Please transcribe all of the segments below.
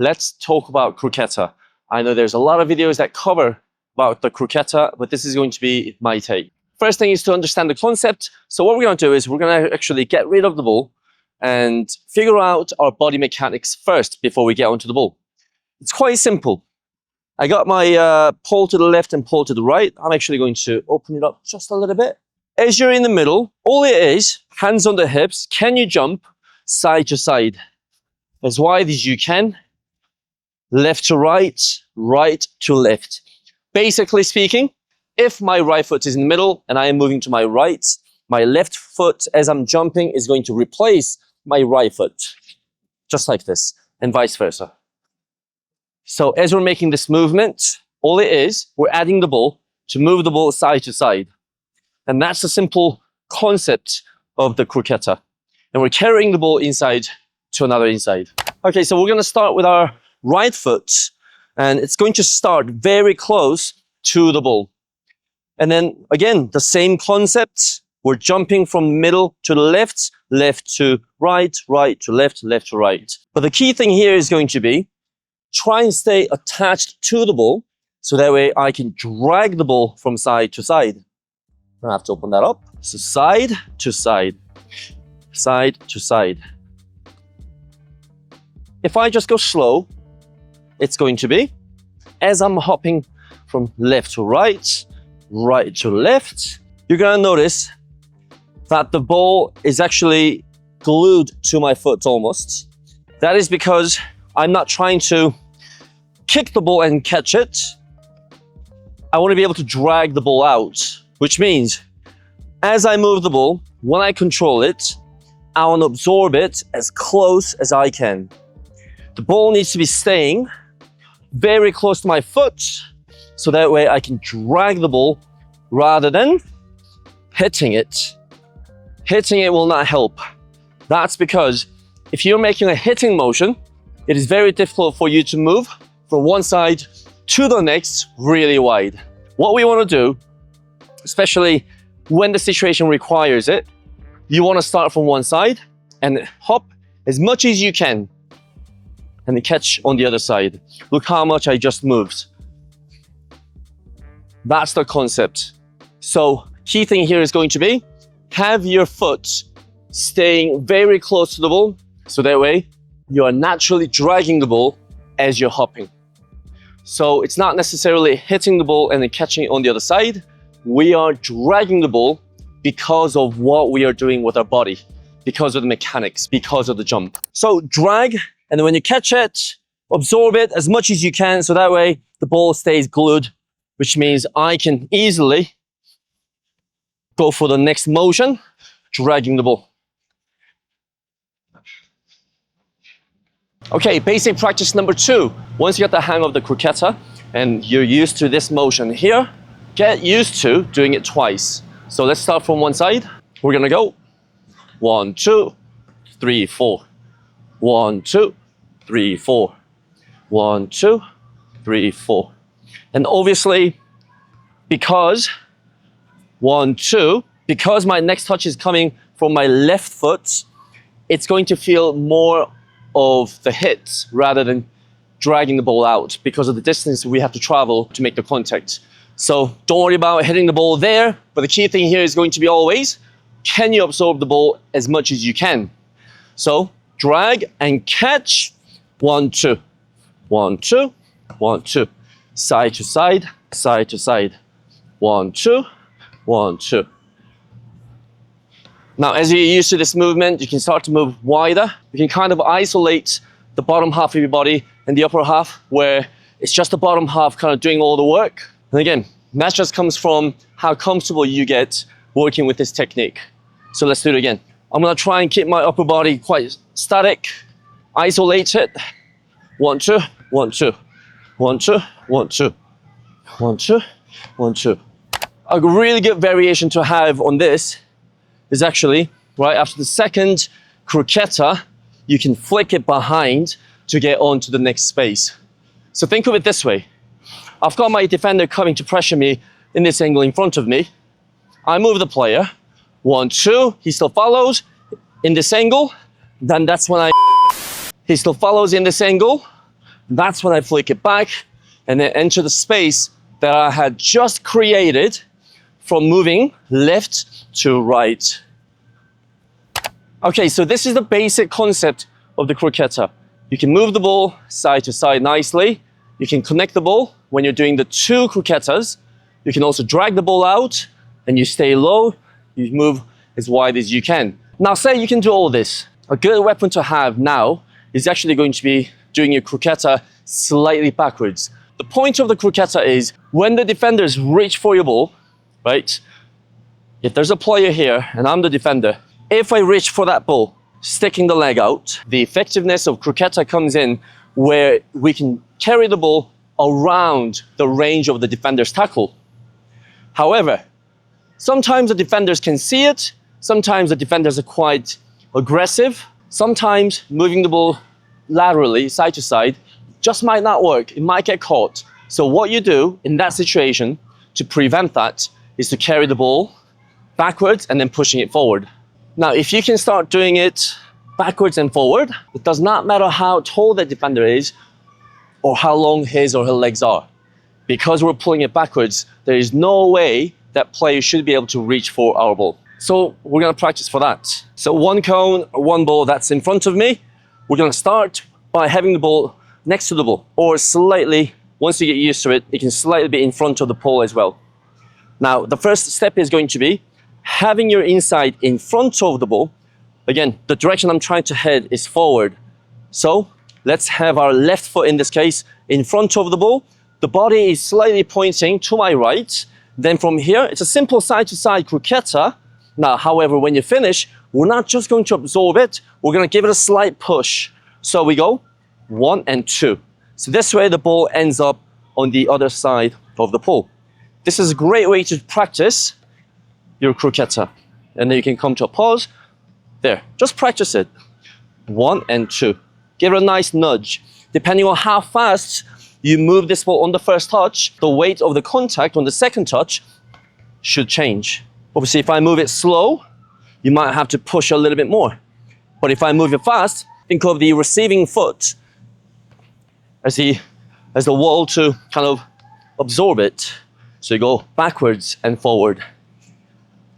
let's talk about croqueta. I know there's a lot of videos that cover about the croqueta, but this is going to be my take. First thing is to understand the concept. So what we're going to do is we're going to actually get rid of the ball and figure out our body mechanics first before we get onto the ball. It's quite simple. I got my pole to the left and pole to the right. I'm actually going to open it up just a little bit. As you're in the middle, all it is, hands on the hips. Can you jump side to side? As wide as you can. Left to right, right to left. Basically speaking, if my right foot is in the middle and I am moving to my right, my left foot as I'm jumping is going to replace my right foot. Just like this, and vice versa. So as we're making this movement, all it is, we're adding the ball to move the ball side to side. And that's the simple concept of the croqueta. And we're carrying the ball inside to another inside. Okay, so we're going to start with our right foot. And it's going to start very close to the ball. And then, again, the same concept. We're jumping from middle to the left, left to right, right to left, left to right. But the key thing here is going to be try and stay attached to the ball so that way I can drag the ball from side to side. I have to open that up. So side to side, side to side. If I just go slow, it's going to be, as I'm hopping from left to right, right to left, you're going to notice that the ball is actually glued to my foot almost. That is because I'm not trying to kick the ball and catch it. I want to be able to drag the ball out, which means as I move the ball, when I control it, I want to absorb it as close as I can. The ball needs to be staying very close to my foot, so that way I can drag the ball rather than hitting it. Hitting it will not help. That's because if you're making a hitting motion, it is very difficult for you to move from one side to the next really wide. What we want to do, especially when the situation requires it, you want to start from one side and hop as much as you can and then catch on the other side. Look how much I just moved. That's the concept. So key thing here is going to be have your foot staying very close to the ball so that way you are naturally dragging the ball as you're hopping. So it's not necessarily hitting the ball and then catching it on the other side. We are dragging the ball because of what we are doing with our body, because of the mechanics, because of the jump. So drag, and then when you catch it, absorb it as much as you can so that way the ball stays glued, which means I can easily go for the next motion, dragging the ball. Okay, basic practice number 2. Once you get the hang of the croqueta and you're used to this motion here, get used to doing it twice. So let's start from one side. We're gonna go 1, 2, 3, 4. 1, 2, 3, 4. 1, 2, 3, 4. And obviously, because 1, 2, because my next touch is coming from my left foot, it's going to feel more of the hit rather than dragging the ball out because of the distance we have to travel to make the contact. So don't worry about hitting the ball there, but the key thing here is going to be always, can you absorb the ball as much as you can? So drag and catch, 1, 2, 1, 2, 1, 2, side to side, side to side, 1, 2, 1, 2. Now, as you're used to this movement, you can start to move wider. You can kind of isolate the bottom half of your body and the upper half where it's just the bottom half kind of doing all the work. And again, that just comes from how comfortable you get working with this technique. So let's do it again. I'm gonna try and keep my upper body quite static, isolate it. 1, 2, 1, 2, 1, 2, 1, 2, 1, 2, 1, 2. A really good variation to have on this is actually, right after the second croqueta, you can flick it behind to get on to the next space. So think of it this way. I've got my defender coming to pressure me in this angle in front of me. I move the player. 1, 2, he still follows in this angle. Then that's when he still follows in this angle. That's when I flick it back and then enter the space that I had just created from moving left to right. Okay, so this is the basic concept of the croqueta. You can move the ball side to side nicely. You can connect the ball when you're doing the two croquetas. You can also drag the ball out and you stay low. You move as wide as you can. Now, say you can do all this. A good weapon to have now is actually going to be doing your croqueta slightly backwards. The point of the croqueta is when the defenders reach for your ball, right? If there's a player here and I'm the defender, if I reach for that ball, sticking the leg out, the effectiveness of croqueta comes in where we can carry the ball around the range of the defender's tackle. However, sometimes the defenders can see it, sometimes the defenders are quite aggressive, sometimes moving the ball laterally, side to side, just might not work, it might get caught. So what you do in that situation to prevent that is to carry the ball backwards and then pushing it forward. Now, if you can start doing it backwards and forward, it does not matter how tall the defender is or how long his or her legs are. Because we're pulling it backwards, there is no way that player should be able to reach for our ball. So we're gonna practice for that. So one cone, one ball that's in front of me. We're gonna start by having the ball next to the ball, or slightly, once you get used to it, it can slightly be in front of the pole as well. Now, the first step is going to be having your inside in front of the ball. Again, the direction I'm trying to head is forward. So let's have our left foot, in this case, in front of the ball. The body is slightly pointing to my right. Then from here, it's a simple side-to-side croqueta. Now, however, when you finish, we're not just going to absorb it, we're going to give it a slight push. So we go 1 and 2. So this way the ball ends up on the other side of the pole. This is a great way to practice your croqueta. And then you can come to a pause. There, just practice it. 1 and 2. Give it a nice nudge. Depending on how fast you move this ball on the first touch, the weight of the contact on the second touch should change. Obviously, if I move it slow, you might have to push a little bit more. But if I move it fast, think of the receiving foot as the wall to kind of absorb it. So you go backwards and forward.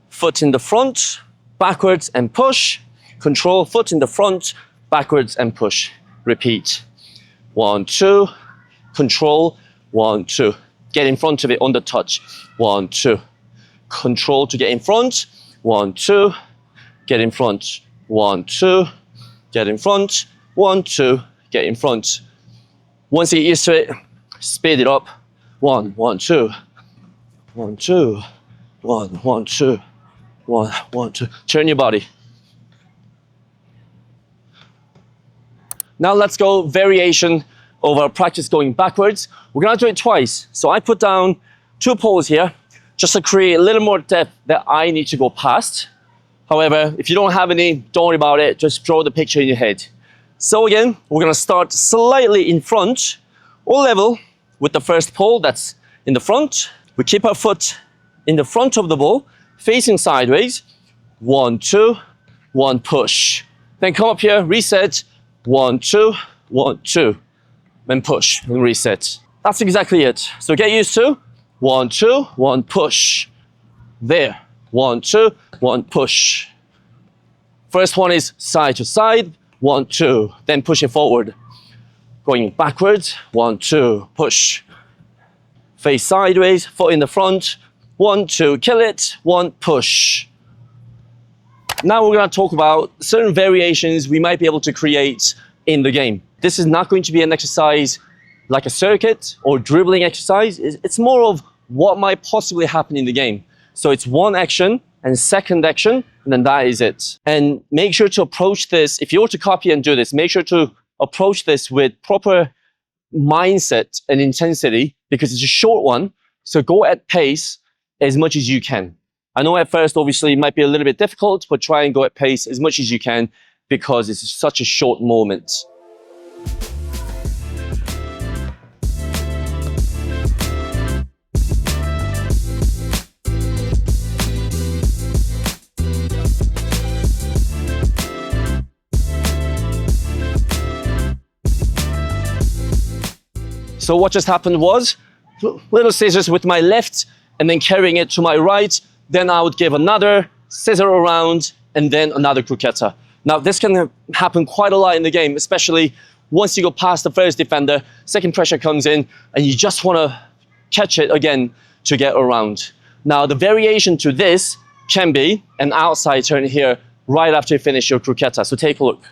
Foot in the front, backwards and push. Control, foot in the front, backwards and push. Repeat. 1, 2. Control, 1, 2. Get in front of it on the touch. 1, 2. Control to get in front. 1, 2. Get in front. 1, 2. Get in front. 1, 2. Get in front. Once you get used to it, speed it up. 1, 1, 2. 1, 2. 1, 1, 2. 1, 1, 2. Turn your body. Now let's go variation of our practice going backwards. We're gonna do it twice. So I put down 2 poles here just to create a little more depth that I need to go past. However, if you don't have any, don't worry about it. Just draw the picture in your head. So again, we're gonna start slightly in front or level with the first pole that's in the front. We keep our foot in the front of the ball, facing sideways. 1, 2, 1, push. Then come up here, reset. 1, 2, 1, 2. Then push and reset. That's exactly it. So get used to 1, 2, 1, push. There. 1, 2, 1, push. First one is side to side. 1, 2. Then push it forward. Going backwards. 1, 2, push. Face sideways, foot in the front. 1, 2, kill it. 1, push. Now we're going to talk about certain variations we might be able to create in the game. This is not going to be an exercise like a circuit or dribbling exercise. It's more of what might possibly happen in the game. So it's one action and second action, and then that is it. And make sure to approach this, if you were to copy and do this, make sure to approach this with proper mindset and intensity, because it's a short one. So go at pace as much as you can. I know at first, obviously, it might be a little bit difficult, but try and go at pace as much as you can because it's such a short moment. So what just happened was little scissors with my left and then carrying it to my right. Then I would give another scissor around and then another croqueta. Now this can happen quite a lot in the game, especially once you go past the first defender, second pressure comes in and you just want to catch it again to get around. Now the variation to this can be an outside turn here right after you finish your croqueta. So take a look.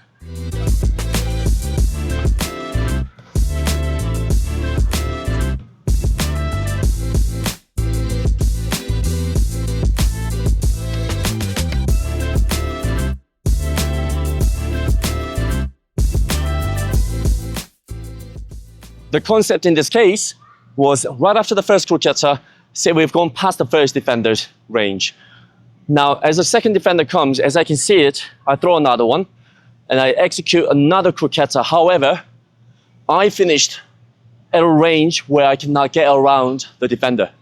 The concept in this case was right after the first croqueta, say we've gone past the first defender's range. Now, as the second defender comes, as I can see it, I throw another one and I execute another croqueta. However, I finished at a range where I cannot get around the defender.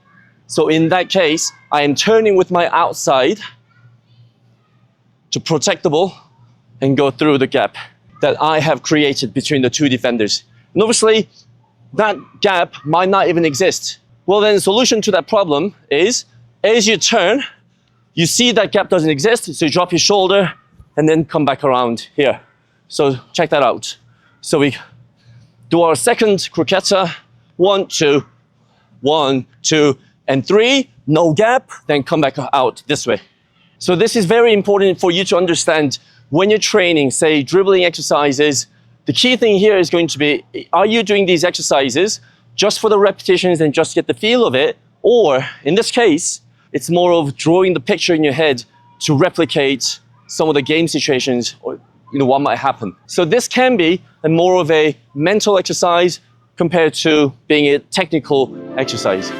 So in that case, I am turning with my outside to protect the ball and go through the gap that I have created between the two defenders. And obviously, that gap might not even exist. Well, then the solution to that problem is, as you turn, you see that gap doesn't exist, so you drop your shoulder and then come back around here. So check that out. So we do our second croqueta, 1, 2, 1, 2, and 3, no gap, then come back out this way. So this is very important for you to understand when you're training, say dribbling exercises. The key thing here is going to be, are you doing these exercises just for the repetitions and just get the feel of it? Or in this case, it's more of drawing the picture in your head to replicate some of the game situations or what might happen. So this can be more of a mental exercise compared to being a technical exercise.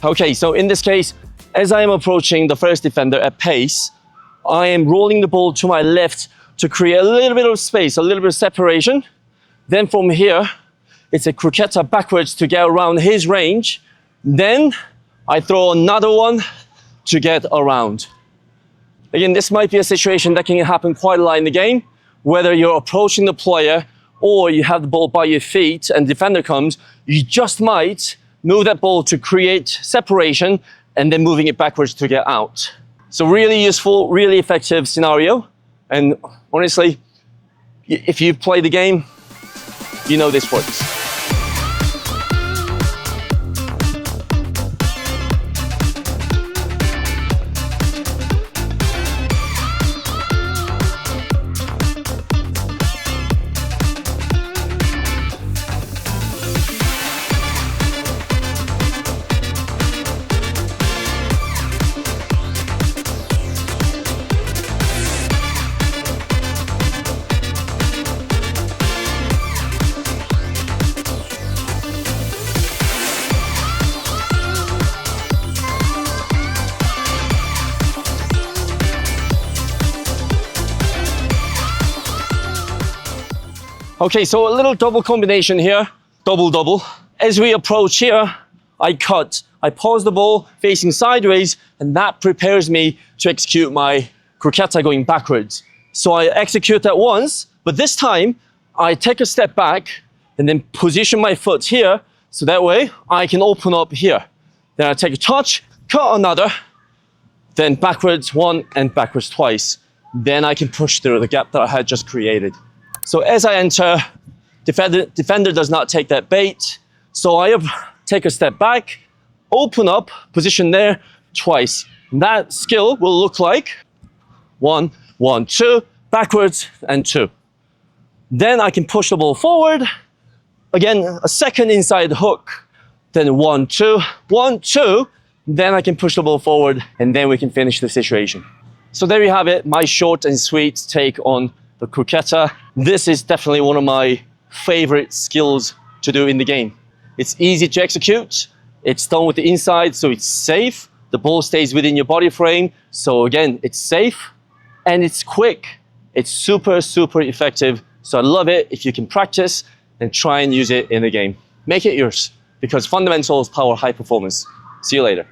Okay, so in this case, as I am approaching the first defender at pace, I am rolling the ball to my left to create a little bit of space, a little bit of separation. Then from here, it's a croqueta backwards to get around his range. Then I throw another one to get around. Again, this might be a situation that can happen quite a lot in the game, whether you're approaching the player or you have the ball by your feet and the defender comes, you just might move that ball to create separation and then moving it backwards to get out. So really useful, really effective scenario. And honestly, if you play the game, you know this works. Okay, so a little double combination here, double. As we approach here, I cut. I pause the ball facing sideways, and that prepares me to execute my croqueta going backwards. So I execute that once, but this time I take a step back and then position my foot here, so that way I can open up here. Then I take a touch, cut another, then backwards one and backwards twice. Then I can push through the gap that I had just created. So as I enter, defender does not take that bait. So I take a step back, open up, position there twice. And that skill will look like 1, 1, 2, backwards and 2. Then I can push the ball forward. Again, a second inside hook. Then 1, 2, 1, 2. Then I can push the ball forward and then we can finish the situation. So there you have it, my short and sweet take on the croqueta. This is definitely one of my favorite skills to do in the game. It's easy to execute, It's done with the inside, so it's safe. The ball stays within your body frame. So again, it's safe and it's quick. It's super, super effective. So I love it. If you can practice and try and use it in the game, make it yours, because fundamentals power high performance. See you later.